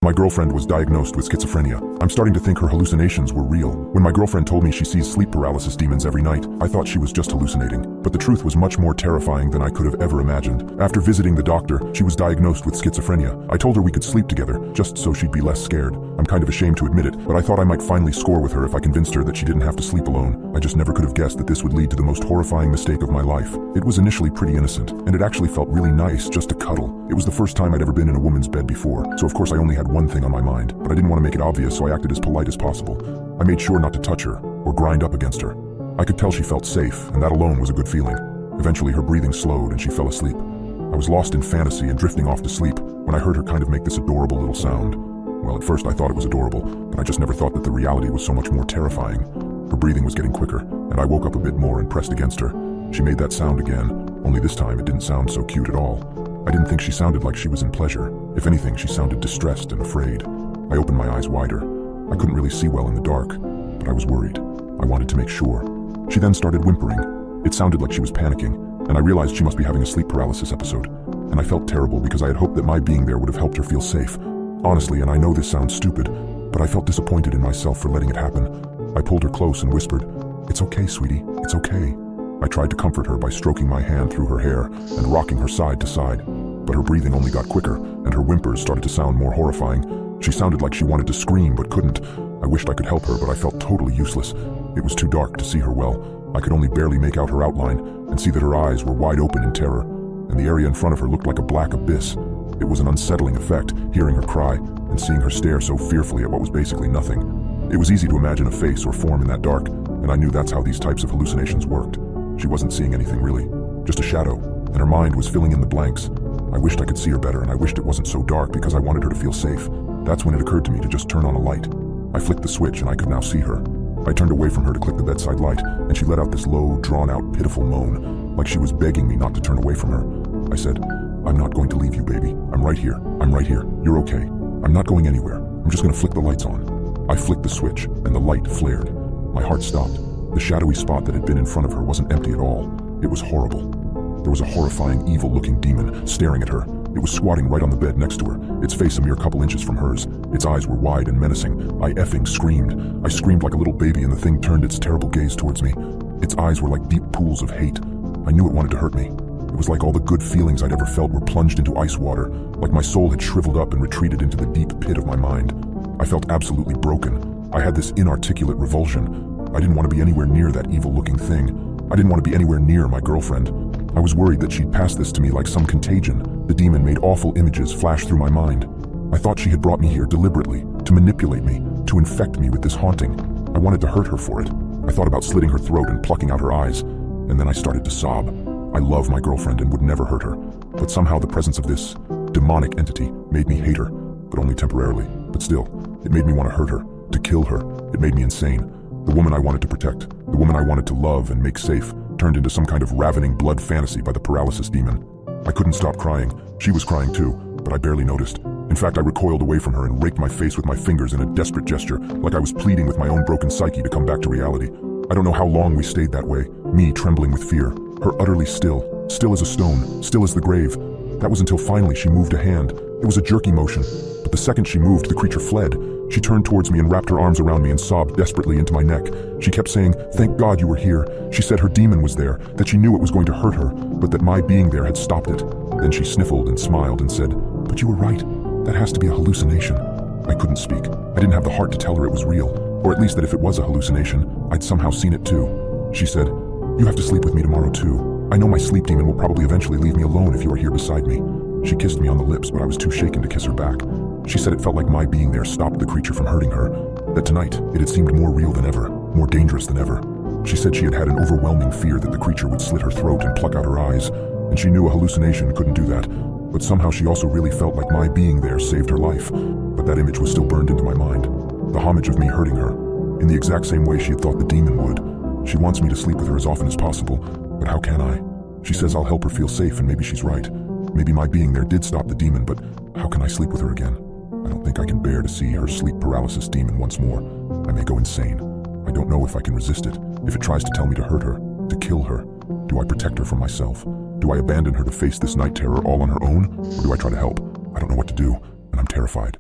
My girlfriend was diagnosed with schizophrenia. I'm starting to think her hallucinations were real. When my girlfriend told me she sees sleep paralysis demons every night, I thought she was just hallucinating. But the truth was much more terrifying than I could have ever imagined. After visiting the doctor, she was diagnosed with schizophrenia. I told her we could sleep together, just so she'd be less scared. I'm kind of ashamed to admit it, but I thought I might finally score with her if I convinced her that she didn't have to sleep alone. I just never could have guessed that this would lead to the most horrifying mistake of my life. It was initially pretty innocent, and it actually felt really nice just to cuddle. It was the first time I'd ever been in a woman's bed before, so of course I only had one thing on my mind, but I didn't want to make it obvious, so I acted as polite as possible. I made sure not to touch her or grind up against her. I could tell she felt safe, and that alone was a good feeling. Eventually her breathing slowed and she fell asleep. I was lost in fantasy and drifting off to sleep when I heard her kind of make this adorable little sound. Well, at first I thought it was adorable, but I just never thought that the reality was so much more terrifying. Her breathing was getting quicker, and I woke up a bit more and pressed against her. She made that sound again, only this time it didn't sound so cute at all. I didn't think she sounded like she was in pleasure. If anything, she sounded distressed and afraid. I opened my eyes wider. I couldn't really see well in the dark, but I was worried. I wanted to make sure. She then started whimpering. It sounded like she was panicking, and I realized she must be having a sleep paralysis episode. And I felt terrible because I had hoped that my being there would have helped her feel safe. Honestly, and I know this sounds stupid, but I felt disappointed in myself for letting it happen. I pulled her close and whispered, "It's okay, sweetie, it's okay." I tried to comfort her by stroking my hand through her hair and rocking her side to side, but her breathing only got quicker, and her whimpers started to sound more horrifying. She sounded like she wanted to scream but couldn't. I wished I could help her, but I felt totally useless. It was too dark to see her well. I could only barely make out her outline and see that her eyes were wide open in terror, and the area in front of her looked like a black abyss. It was an unsettling effect, hearing her cry and seeing her stare so fearfully at what was basically nothing. It was easy to imagine a face or form in that dark, and I knew that's how these types of hallucinations worked. She wasn't seeing anything really, just a shadow, and her mind was filling in the blanks. I wished I could see her better, and I wished it wasn't so dark because I wanted her to feel safe. That's when it occurred to me to just turn on a light. I flicked the switch and I could now see her. I turned away from her to click the bedside light, and she let out this low, drawn-out, pitiful moan, like she was begging me not to turn away from her. I said, "I'm not going to leave you, baby. I'm right here. I'm right here. You're okay. I'm not going anywhere. I'm just going to flick the lights on." I flicked the switch, and the light flared. My heart stopped. The shadowy spot that had been in front of her wasn't empty at all. It was horrible. There was a horrifying, evil-looking demon staring at her. It was squatting right on the bed next to her, its face a mere couple inches from hers. Its eyes were wide and menacing. I effing screamed. I screamed like a little baby, and the thing turned its terrible gaze towards me. Its eyes were like deep pools of hate. I knew it wanted to hurt me. It was like all the good feelings I'd ever felt were plunged into ice water, like my soul had shriveled up and retreated into the deep pit of my mind. I felt absolutely broken. I had this inarticulate revulsion. I didn't want to be anywhere near that evil-looking thing. I didn't want to be anywhere near my girlfriend. I was worried that she'd pass this to me like some contagion. The demon made awful images flash through my mind. I thought she had brought me here deliberately, to manipulate me, to infect me with this haunting. I wanted to hurt her for it. I thought about slitting her throat and plucking out her eyes, and then I started to sob. I love my girlfriend and would never hurt her, but somehow the presence of this demonic entity made me hate her, but only temporarily. But still, it made me want to hurt her, to kill her. It made me insane. The woman I wanted to protect, the woman I wanted to love and make safe, turned into some kind of ravening blood fantasy by the paralysis demon. I couldn't stop crying. She was crying too, but I barely noticed. In fact, I recoiled away from her and raked my face with my fingers in a desperate gesture, like I was pleading with my own broken psyche to come back to reality. I don't know how long we stayed that way, me trembling with fear, her utterly still as a stone, still as the grave. That was until finally she moved a hand. It was a jerky motion, but the second she moved, the creature fled. She turned towards me and wrapped her arms around me and sobbed desperately into my neck. She kept saying, "Thank God you were here." She said her demon was there, that she knew it was going to hurt her, but that my being there had stopped it. Then she sniffled and smiled and said, "But you were right. That has to be a hallucination." I couldn't speak. I didn't have the heart to tell her it was real, or at least that if it was a hallucination, I'd somehow seen it too. She said, "You have to sleep with me tomorrow too. I know my sleep demon will probably eventually leave me alone if you are here beside me." She kissed me on the lips, but I was too shaken to kiss her back. She said it felt like my being there stopped the creature from hurting her, that tonight it had seemed more real than ever, more dangerous than ever. She said she had had an overwhelming fear that the creature would slit her throat and pluck out her eyes, and she knew a hallucination couldn't do that, but somehow she also really felt like my being there saved her life. But that image was still burned into my mind, the homage of me hurting her, in the exact same way she had thought the demon would. She wants me to sleep with her as often as possible, but how can I? She says I'll help her feel safe, and maybe she's right. Maybe my being there did stop the demon, but how can I sleep with her again? I don't think I can bear to see her sleep paralysis demon once more. I may go insane. I don't know if I can resist it. If it tries to tell me to hurt her, to kill her, do I protect her from myself? Do I abandon her to face this night terror all on her own? Or do I try to help? I don't know what to do, and I'm terrified.